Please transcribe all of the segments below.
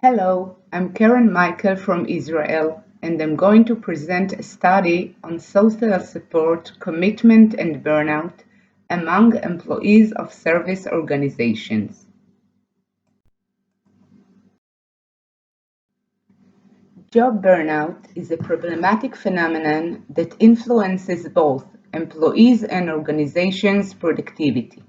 Hello, I'm Karen Michael from Israel, and I'm going to present a study on social support, commitment, and burnout among employees of service organizations. Job burnout is a problematic phenomenon that influences both employees and organizations' productivity.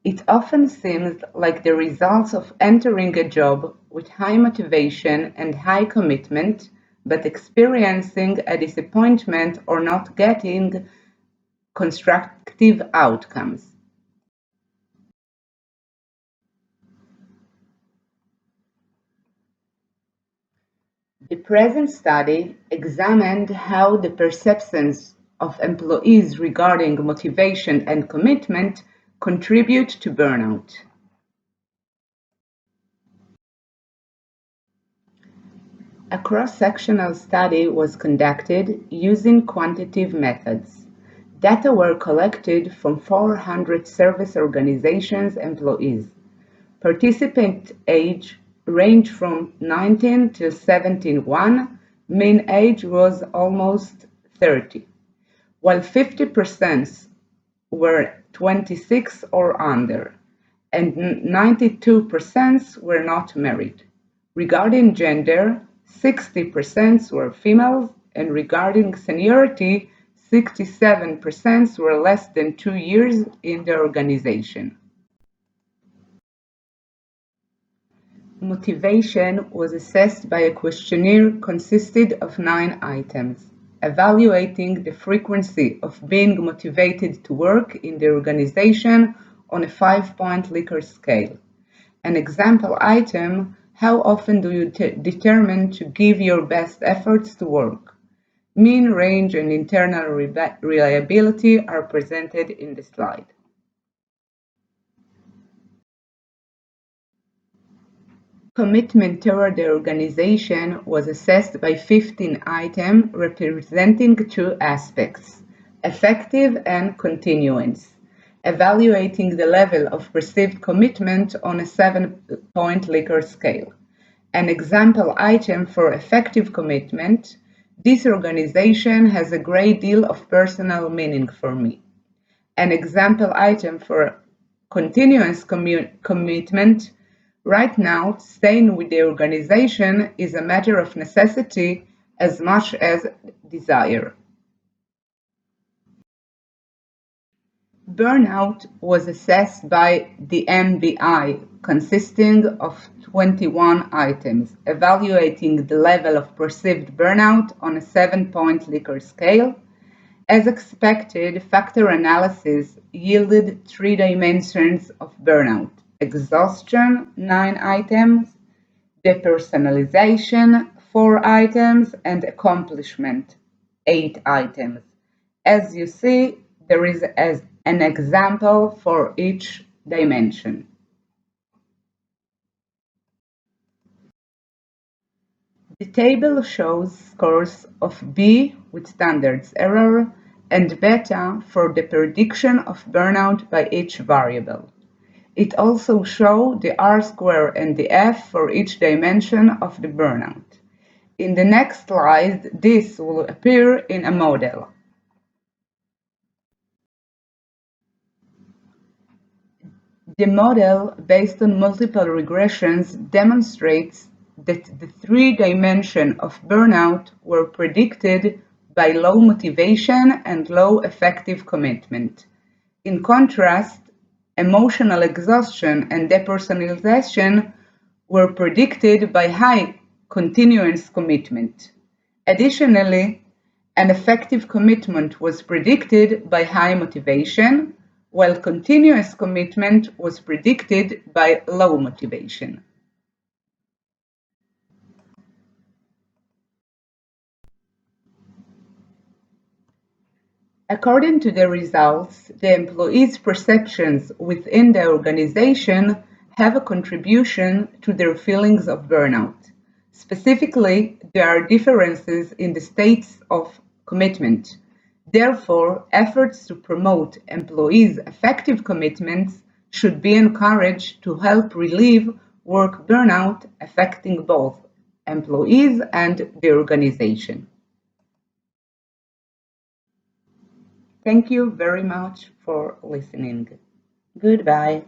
It often seems like the results of entering a job with high motivation and high commitment, but experiencing a disappointment or not getting constructive outcomes. The present study examined how the perceptions of employees regarding motivation and commitment contribute to burnout. A cross-sectional study was conducted using quantitative methods. Data were collected from 400 service organizations' employees. Participant age ranged from 19 to 71, mean age was almost 30, while 50% were 26 or under, and 92% were not married. Regarding gender, 60% were females, and regarding seniority, 67% were less than 2 years in the organization. Motivation was assessed by a questionnaire consisted of 9 items, evaluating the frequency of being motivated to work in the organization on a 5-point Likert scale. An example item: how often do you determine to give your best efforts to work? Mean, range, and internal reliability are presented in the slide. Commitment toward the organization was assessed by 15 items representing 2 aspects: effective and continuance, evaluating the level of perceived commitment on a 7-point Likert scale. An example item for effective commitment: this organization has a great deal of personal meaning for me. An example item for continuous commitment: right now, staying with the organization is a matter of necessity as much as desire. Burnout was assessed by the MBI, consisting of 21 items, evaluating the level of perceived burnout on a 7-point Likert scale. As expected, factor analysis yielded 3 dimensions of burnout: exhaustion, 9 items; depersonalization, 4 items; and accomplishment, 8 items. As you see, there is an example for each dimension. The table shows scores of B with standards error and beta for the prediction of burnout by each variable. It also shows the R-square and the F for each dimension of the burnout. In the next slide, this will appear in a model. The model, based on multiple regressions, demonstrates that the 3 dimensions of burnout were predicted by low motivation and low effective commitment. In contrast, emotional exhaustion and depersonalization were predicted by high continuous commitment. Additionally, an effective commitment was predicted by high motivation, while continuous commitment was predicted by low motivation. According to the results, the employees' perceptions within the organization have a contribution to their feelings of burnout. Specifically, there are differences in the states of commitment. Therefore, efforts to promote employees' effective commitments should be encouraged to help relieve work burnout affecting both employees and the organization. Thank you very much for listening. Goodbye.